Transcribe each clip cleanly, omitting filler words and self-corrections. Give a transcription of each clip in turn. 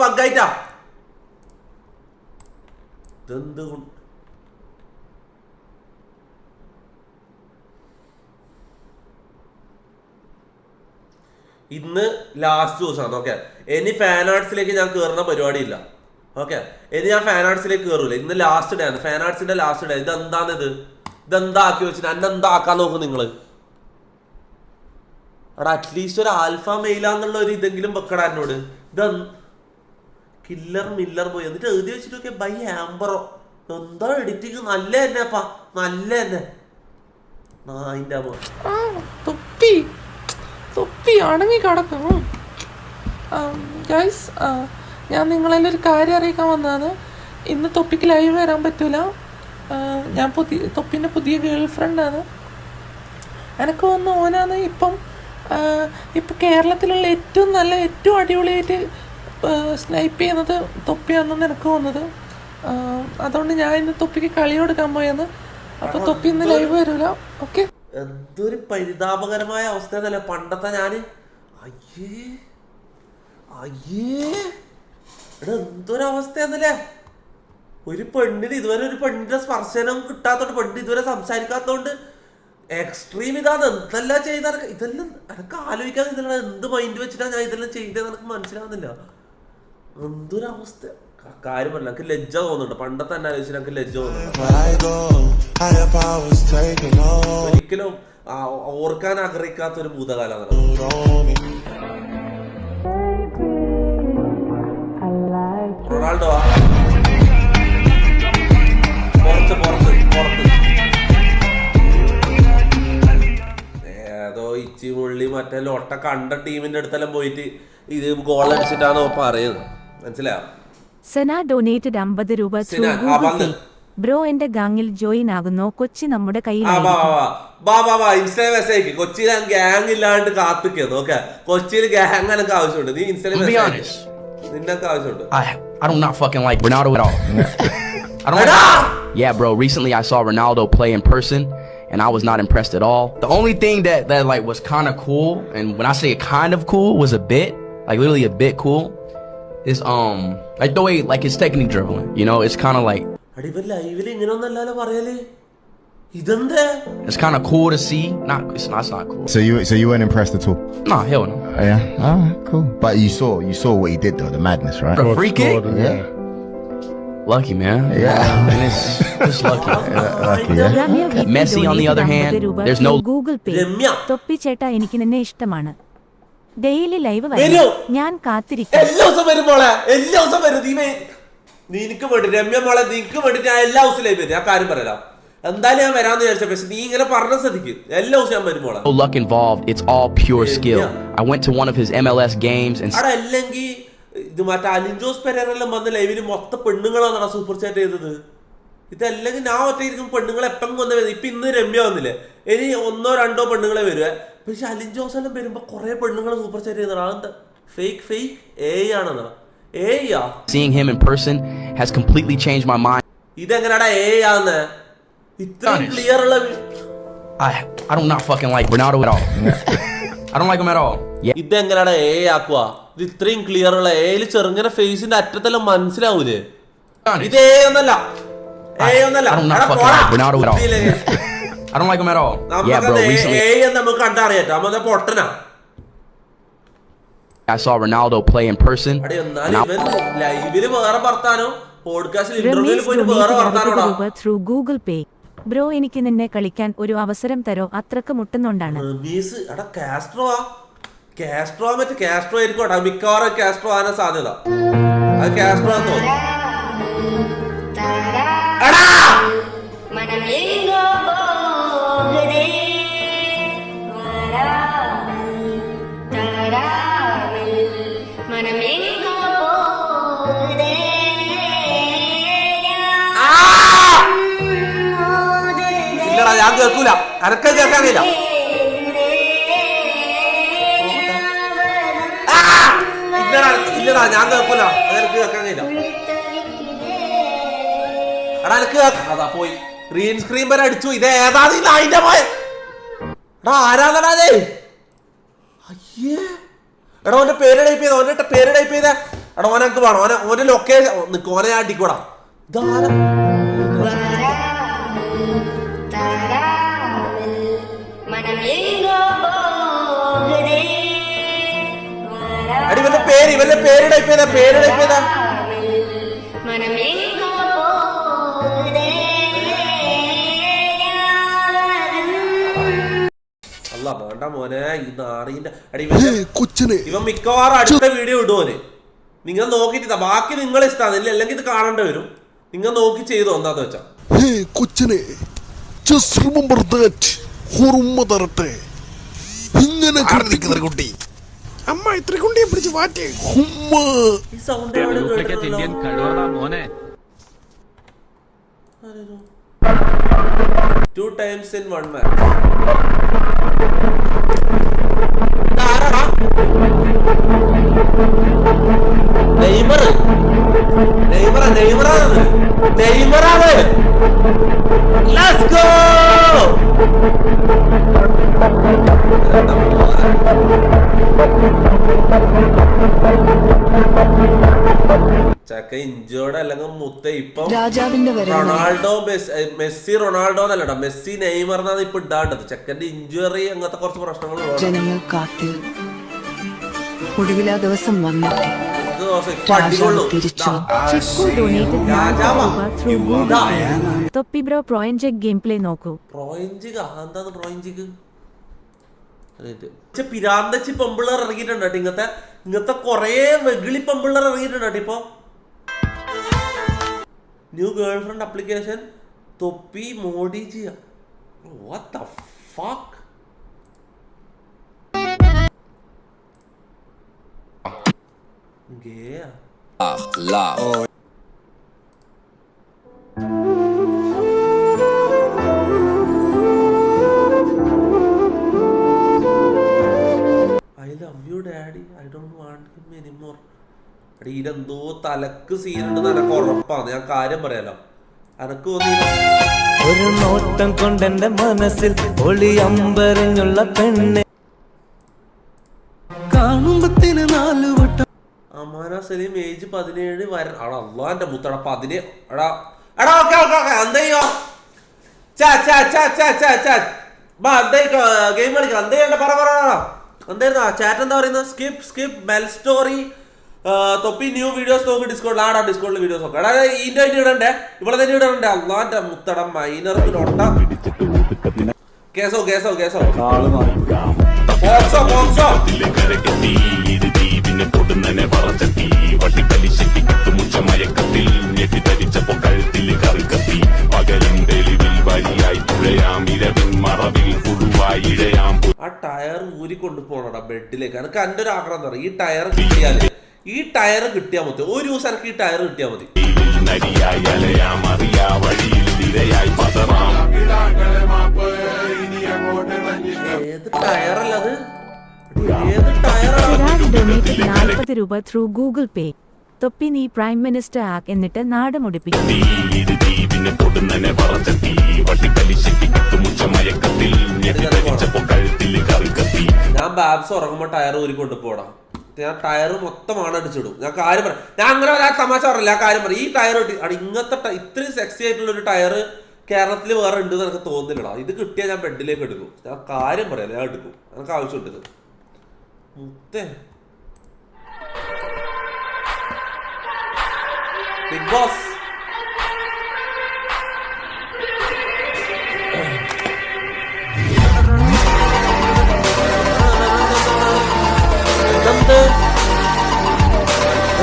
ബഗ്ഗായിട്ടാ. ഇതെന്ത് ഇന്ന് ലാസ്റ്റ് ദിവസമാണ്. ഓക്കെ, ഇനി ഫാൻ ആർട്സിലേക്ക് ഞാൻ കയറുന്ന പരിപാടിയില്ല. ഓക്കെ, ഇനി ഞാൻ ഫാൻ ആർട്സിലേക്ക് കയറൂല. ഇന്ന് ലാസ്റ്റ് ഡേ ആണ്, ഫാൻ ആർട്സിന്റെ ലാസ്റ്റ് ഡേ. ഇതെന്താണിത്? ഇതെന്താ ആക്കി വെച്ചിട്ട് എന്നെ എന്താ ആക്കാൻ നോക്കും നിങ്ങള്? അവിടെ അറ്റ്ലീസ്റ്റ് ഒരു ആൽഫ മെയിലാന്നുള്ള ഒരു ഇതെങ്കിലും വെക്കടാ എന്നോട്. ഇത് കില്ലർ മില്ലർ പോയി എന്നിട്ട് എഴുതി വെച്ചിട്ടൊക്കെ ബൈ ആംബറോ. എന്താ എഡിറ്റിങ്? നല്ല തന്നെ അപ്പാ, നല്ല തന്നെ. നായിന്റെ തൊപ്പി അടങ്ങി കിടക്കും. ഗൈസ്, ഞാൻ നിങ്ങളെല്ലാം ഒരു കാര്യം അറിയിക്കാൻ വന്നതാണ്. ഇന്ന് തൊപ്പിക്ക് ലൈവ് വരാൻ പറ്റൂല. ഞാൻ തൊപ്പിൻ്റെ പുതിയ ഗേൾ ഫ്രണ്ടാണ്. എനിക്ക് തോന്നുന്നു ഓനാണ് ഇപ്പം കേരളത്തിലുള്ള ഏറ്റവും നല്ല ഏറ്റവും അടിപൊളിയായിട്ട് സ്നൈപ്പ് ചെയ്യുന്നത് തൊപ്പിയാണെന്ന് എനിക്ക് തോന്നുന്നത്. അതുകൊണ്ട് ഞാൻ ഇന്ന് തൊപ്പിക്ക് കളി കൊടുക്കാൻ പോയെന്ന്. അപ്പൊ തൊപ്പി ഇന്ന് ലൈവ് വരൂല. ഓക്കെ, എന്തൊരു പരിതാപകരമായ അവസ്ഥ എന്നല്ലേ പണ്ടത്തെ ഞാന്. എന്തൊരവസ്ഥയെന്നല്ലേ. ഒരു പെണ്ണിന് ഇതുവരെ ഒരു പെണ്ണിന്റെ സ്പർശനം കിട്ടാത്തോണ്ട്, പെണ്ണ് ഇതുവരെ സംസാരിക്കാത്തോണ്ട് എക്സ്ട്രീം ഇതാണ്. എന്തെല്ലാം ചെയ്ത ഇതെല്ലാം എനക്ക് ആലോചിക്കാൻ ഇതിലുള്ള എന്ത് മൈൻഡ് വെച്ചിട്ടാണ് ഞാൻ ഇതെല്ലാം ചെയ്തത് എനിക്ക് മനസ്സിലാവുന്നില്ല. എന്തൊരവസ്ഥ. കാര്യമല്ല, എനിക്ക് ലജ്ജ തോന്നുന്നുണ്ട്. പണ്ടത്തെ തന്നെ ആലോചിച്ചിട്ട് എനിക്ക് ലജ്ജ തോന്നുന്നുണ്ട്. ഒരിക്കലും ഓർക്കാൻ ആഗ്രഹിക്കാത്ത ഒരു ഭൂതകാലമാണ്. റൊണാൾഡോ പുറത്ത് ഏതോ ഇച്ചി മുള്ളി മറ്റേ ലൊട്ട കണ്ട ടീമിന്റെ അടുത്തെല്ലാം പോയിട്ട് ഇത് ഗോൾ അടിച്ചിട്ടാണോ പറയുന്നത്, മനസ്സിലായോ? സന ഡൊനേറ്റഡ് 50 രൂപ. ബ്രോ എന്റെ ഗാങ്ങിൽ ജോയിൻ ആകുന്നോ? കൊച്ചി നമ്മുടെ കയ്യിൽ. കൊച്ചിയിൽ ഗ്യാങ് ഇല്ലാണ്ട് കാത്തിക്കുന്നു. ഓക്കെ, കൊച്ചിയിൽ ഗ്യാങ് എനിക്ക് ആവശ്യമുണ്ട്. നീ ഇൻസ്റ്റയിൽ നിനക്ക് ആവശ്യമുണ്ട്. I do not fucking like Ronaldo at all. I don't like. Yeah, bro. Recently, I saw Ronaldo play in person, and I was not impressed at all. The only thing that like was kind of cool, and when I say kind of cool, was a bit, like literally a bit cool, is like the way like his technique dribbling. You know, it's kind of like. It's kind of cool to see. It's not cool. So you weren't impressed at all? Nah, hell no. Yeah. All right, cool. But you saw what he did though, the madness, right? The free kick? Yeah. Lucky, man. Yeah. And it's just lucky. Lucky, yeah. Messi on the other hand, there's no Google Pay. തൊപ്പി ചേട്ടാ, എനിക്ക് നിന്നെ ഇഷ്ടമാണ്. Daily live വരും, ഞാൻ കാത്തിരിക്കും. എല്ലാ ദിവസം വരും മോളെ, എല്ലാ ദിവസം വരും. നിനക്ക് വേണ്ടി രമ്യ മോളെ, നിനക്ക് വേണ്ടി ഞാൻ എല്ലാ ദിവസവും ലൈവ് വരും. ആ കാര്യം പറയാം. എന്തായാലും ഞാൻ വരാന്ന് വിചാരിച്ച, പക്ഷെ നീ ഇങ്ങനെ പറഞ്ഞ സ്ഥിതിക്ക് എല്ലാ ദിവസവും ഞാൻ വരുമ്പോളാ. No luck involved. It's all pure skill. I went to one of his MLS games and. അല്ലെങ്കിൽ ഇത് മറ്റേ അലിൻജോസ് പെരേറെല്ലാം വന്ന ലൈവില് മൊത്തം പെണ്ണുങ്ങളാണ് സൂപ്പർ ചാറ്റ് ചെയ്തത്. ഇതല്ലെങ്കിൽ ഞാൻ ഒറ്റയിരിക്കും പെണ്ണുങ്ങളെ എപ്പം വന്ന്. ഇപ്പൊ ഇന്ന് രമ്യ വന്നില്ലേ, ഇനി 1-2 പെണ്ണുങ്ങളെ വരുവേ. പക്ഷെ അലിൻജോസ് എല്ലാം വരുമ്പോ കുറെ പെണ്ണുങ്ങളെ സൂപ്പർ ചാറ്റ് ചെയ്യുന്നതാണ്. അതെന്താ fake AI ആണെന്നാ? AI. Seeing him in person has completely changed my mind. ഇതെങ്ങനെയാടാ AI ആവുന്നേ? ഇത്രയും ക്ലിയർ ഉള്ള. I do not fucking like Ronaldo at all. I don't like him at all. ഇതെങ്ങനെയാടാ AI ആക്കുക? ഇത് ഇത്രയും clear ഉള്ള AI ചെറുങ്ങനെ ഫേസിന്റെ അറ്റത്തെല്ലാം മനസ്സിലാവൂലേ? ഇത് AI ഒന്നല്ല. I do not fucking like Ronaldo at all. I don't like him at all. Yeah, bro. Recently, AI നമുക്ക് കണ്ടറിയാം. നമ്മ പൊട്ടനാ. I saw Ronaldo play in person. ലൈവില് വേറെ വർത്താനോ, പോഡ്കാസ്റ്റിൽ ഇന്റർവ്യൂവിൽ പോയിട്ട് വേറെ വർത്താനോടാ. ത്രൂ ഗൂഗിൾ പേ. ബ്രോ, എനിക്ക് നിന്നെ കളിക്കാൻ ഒരു അവസരം തരോ? അത്രക്ക് മുട്ടുന്നുണ്ടാണ്. കാസ്ട്രോ ആയിരിക്കും. മിക്കവാറും കാസ്ട്രോ ആകാൻ സാധ്യത. അത് കാസ്ട്രോ ആണെന്ന് തോന്നുന്നു. ഇല്ലടാ, ഞാൻ കേൾക്കൂല. അനക്ക കേൾക്കാൻ കഴിയില്ല. ഇല്ലടാ, ഞാൻ കേൾക്കൂല. അതെനിക്ക് കേൾക്കാൻ കഴിയില്ല. എടാ എനിക്ക് അതാ പോയി. ഗ്രീൻ സ്ക്രീൻ വരെ അടിച്ചു. ഇത് ഏതാ അതിന്റെ പോയ? എടാ ആരാധനാ? അയ്യേ, എടാ ഓന്റെ പേര് ടൈപ്പ് ചെയ്ത, എടാ ഓനെ എനിക്ക് വേണം, ഓനെ ലൊക്കേഷൻ നിക്ക്, ഓനെ ഞാൻ അടിക്കൂടാ. ഇതാരാ അടി ഇവന്റെ പേര് ടൈപ്പ് ചെയ്താ അല്ല വേണ്ട മോനെ, ഈ നാറിന്റെ അടി ഇവൻ മിക്കവാറും അടുത്ത വീഡിയോ ഇടുവോന്. നിങ്ങൾ നോക്കിട്ട് ബാക്കി നിങ്ങൾ ഇഷ്ടമാണ്, അല്ലെങ്കിൽ ഇത് കാണേണ്ടി വരും. നിങ്ങൾ നോക്കി ചെയ്തോ എന്താന്ന് വെച്ചാ. കൊച്ചനെ just remember that. ഹുറുമ്മ തരട്ടെ ഇങ്ങനെ കുട്ടി അമ്മ ഇത്ര കുണ്ടിയെ പിടിച്ച് മാറ്റി ഉമ്മ. ഈ സൗണ്ട് മോനെ 2 times in 1 match. നെയ്മറാണ്. Let's go. ചക്ക ഇഞ്ചോർഡ് അല്ലെങ്കിൽ മുത്ത ഇപ്പം റൊണാൾഡോ മെസ്സി റൊണാൾഡോ എന്നല്ലടാ, മെസ്സി നെയ്മർ എന്നാണ് ഇപ്പൊ ഇടാണ്ടത്. ചെക്കന്റെ ഇഞ്ചുറി അങ്ങനത്തെ കുറച്ച് പ്രശ്നങ്ങൾ ജനങ്ങൾ കാത്ത് ഒടുവിലാ ദിവസം വന്നിട്ട് തൊപ്പി ബ്രോ പ്രോയിൻജെക് ഗെയിം പ്ലേ നോക്കൂ. എന്താന്ന് പ്രോയിൻജിക്ക് പിരാന്തച്ചി പെമ്പിള്ളേർ ഇറങ്ങിയിട്ടുണ്ട് കേട്ടോ. ഇങ്ങനത്തെ കൊറേ വെകിളി പെമ്പിള്ളേർ ഇറങ്ങിയിട്ടുണ്ട് കേട്ടോ ഇപ്പൊ. ന്യൂ ഗേൾ ഫ്രണ്ട് അപ്ലിക്കേഷൻ തൊപ്പി മോഡിജി. What the fuck. ഇതെന്തോ തലക്ക് സീനുണ്ടെന്ന് എനക്ക് ഉറപ്പാണ്. ഞാൻ കാര്യം പറയാലോ, എനക്ക് ഒരു നോട്ടം കൊണ്ടെന്റെ മനസ്സിൽ ഒളി അമ്പരഞ്ഞുള്ള പെണ്ണ് കാണുമ്പത്തിന് 4 വട്ടം. അമാന സലീം ഏജ് 17 അള്ളാന്റെ മുത്തട 17 എന്തയ്യോ ഗെയിം കളിക്കാം. എന്താ പറ എന്തായിരുന്നു ചാറ്റ് എന്താ പറയുന്നത്? സ്കിപ്പ് മെൽ സ്റ്റോറി തൊപ്പി ന്യൂ വീഡിയോസ് നോക്കി ഡിസ്കൗണ്ട് ആടാ. ഡിസ്കൗണ്ടിൽ വീഡിയോസ് നോക്കാം. എടാ ഇതിന്റെ തന്നെ ഇടണ്ടേ, ഇവിടെ തന്നെ ഇടണ്ടേ. അള്ളാന്റെ മുത്തട മൈനറിനൊട്ട കേസോ ആ ടയർ ഊരിക്കൊണ്ട് പോണടാ ബെഡിലേക്ക്. എനിക്ക് എന്റെ ഒരു ആഗ്രഹം എന്താ പറയുക, ഈ ടയർ കിട്ടിയാൽ മതി. ഒരു ദിവസം എനിക്ക് ഈ ടയർ കിട്ടിയാൽ മതി. ഏത് ടയറല്ലത്? ഏത് ടയറാണ്? 40 രൂപ ത്രൂ ഗൂഗിൾ പേ. തൊപ്പി നീ പ്രൈം മിനിസ്റ്റർ ആക്ക്, എന്നിട്ട് നാട് മുടിപ്പിക്കും. ഞാൻ ബാബ്സ് ഉറങ്ങുമ്പോ ടയർ ഊരിക്കൊണ്ട് പോടാ. ഞാൻ ടയർ മൊത്തമാണ് അടിച്ചിടും. ഞാൻ കാര്യം പറയാം, ഞാൻ അങ്ങനെ ഒരാ തമാശ പറയില്ല. ആ കാര്യം പറയും. ഈ ടയർ ഇങ്ങനത്തെ ഇത്രയും സെക്സി ആയിട്ടുള്ള ഒരു ടയർ കേരളത്തിൽ വേറെ ഉണ്ട് എന്ന് എനിക്ക് തോന്നുന്നില്ലടാ. ഇത് കിട്ടിയാൽ ഞാൻ ബെഡിലേക്ക് എടുക്കും. ഞാൻ കാര്യം പറയാം, ഞാൻ എടുക്കും. എനിക്ക് ആവശ്യമുണ്ട്. മുത്തേ ബിഗ് ബോസ്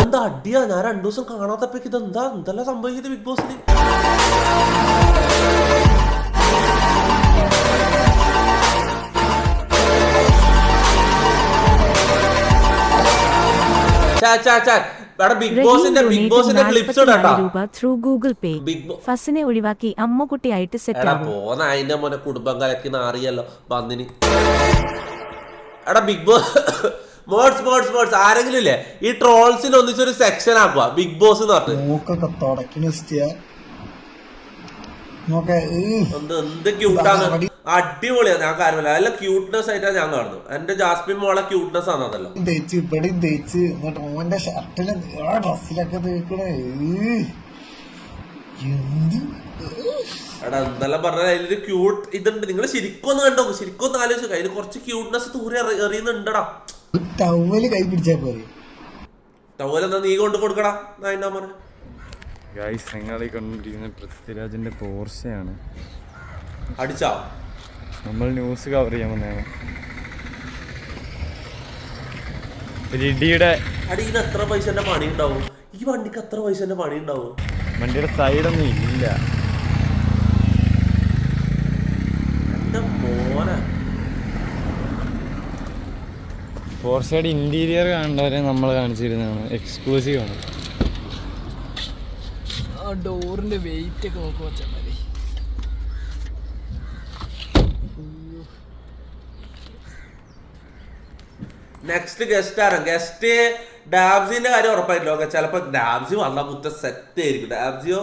എന്താ അടിയാ? ഞാൻ 2 ദിവസം കാണാത്തപ്പോഴേക്ക് ഇതെന്താ എന്തെല്ലാം സംഭവിക്കുന്നത് ബിഗ് ബോസിൽ? ബിഗ് ബോസിന്റെ ക്ലിപ്സ് ഫസിനെ ഒഴിവാക്കി അമ്മക്കുട്ടിയായിട്ട് സെറ്റ് ആവും. പോന്ന അതിന്റെ മോനെ കുടുംബം കലക്കി നാറിയല്ലോ ബന്ദിനി. എടാ ബിഗ് ബോസ് മോഡ്സ് ആരെങ്കിലും ഇല്ലേ ഈ ട്രോൾസിന് ഒന്നിച്ചൊരു സെക്ഷൻ ആക്കുക ബിഗ് ബോസ് എന്ന് പറഞ്ഞു. എന്ത് ക്യൂട്ടാണ്, അടിപൊളിയാണ്. ഞാൻ കാര്യമില്ല, നല്ല ക്യൂട്ട്നെസ് ആയിട്ടാണ് ഞാൻ കാണുന്നത്. എന്റെ ജാസ്മിൻ മോളെ ക്യൂട്ട്നെസ് ആണ് അതല്ലോ. ഓന്റെ ഷർട്ടില് ഡ്രസ്സിലൊക്കെ തേക്കണേ. എടാ എന്തെല്ലാം പറഞ്ഞാൽ അതിലൊരു ക്യൂട്ട് ഇതുണ്ട്. നിങ്ങൾ ശരിക്കും ഒന്ന് കണ്ടോ, ശരിക്കും ഒന്ന് ആലോചിച്ചു. അതിൽ കുറച്ച് ക്യൂട്ട്നെസ് ദൂരെ എറിയുന്നുണ്ടടാ. ടവല് കൈ പിടിച്ചാ പോലെ. ടവൽ എന്താ നീ കൊണ്ട് കൊടുക്കടാ. എന്നാ പറഞ്ഞ ഗൈസ്, നിങ്ങളീ കണ്ടിരിക്കുന്ന പൃഥ്വിരാജിന്റെ പോർഷയാണ്. അടിച്ചാ നമ്മൾ ന്യൂസ് കവർ ചെയ്യാൻ വന്നതാണ്. ഇടിയുടെ അടിയിൽ എത്ര പൈസന്റെ പണി ഉണ്ടാവും? ഈ വണ്ടിക്ക് എത്ര പൈസന്റെ പണി ഉണ്ടാവും? വണ്ടിയുടെ സൈഡൊന്നും ഇല്ല. എന്റെ മോനെ, പോർഷയുടെ ഇന്റീരിയർ കണ്ടവരെ നമ്മൾ കാണിച്ചിരുന്നതാണ്. എക്സ്ക്ലൂസീവ് ആണ്. ആ ഡോറിന്റെ വെയിറ്റ് ഒക്കെ നോക്കുക വെച്ചാൽ മതി. നെക്സ്റ്റ് ഗസ്റ്റ് ആരാ? ഗസ്റ്റ് ഡാബ്സിന്റെ കാര്യം ഉറപ്പായിട്ടില്ല. ചിലപ്പോ ഡാബ്സി വന്ന മുത്ത സെറ്റ് ആയിരിക്കും. ഡാബ്സിയോ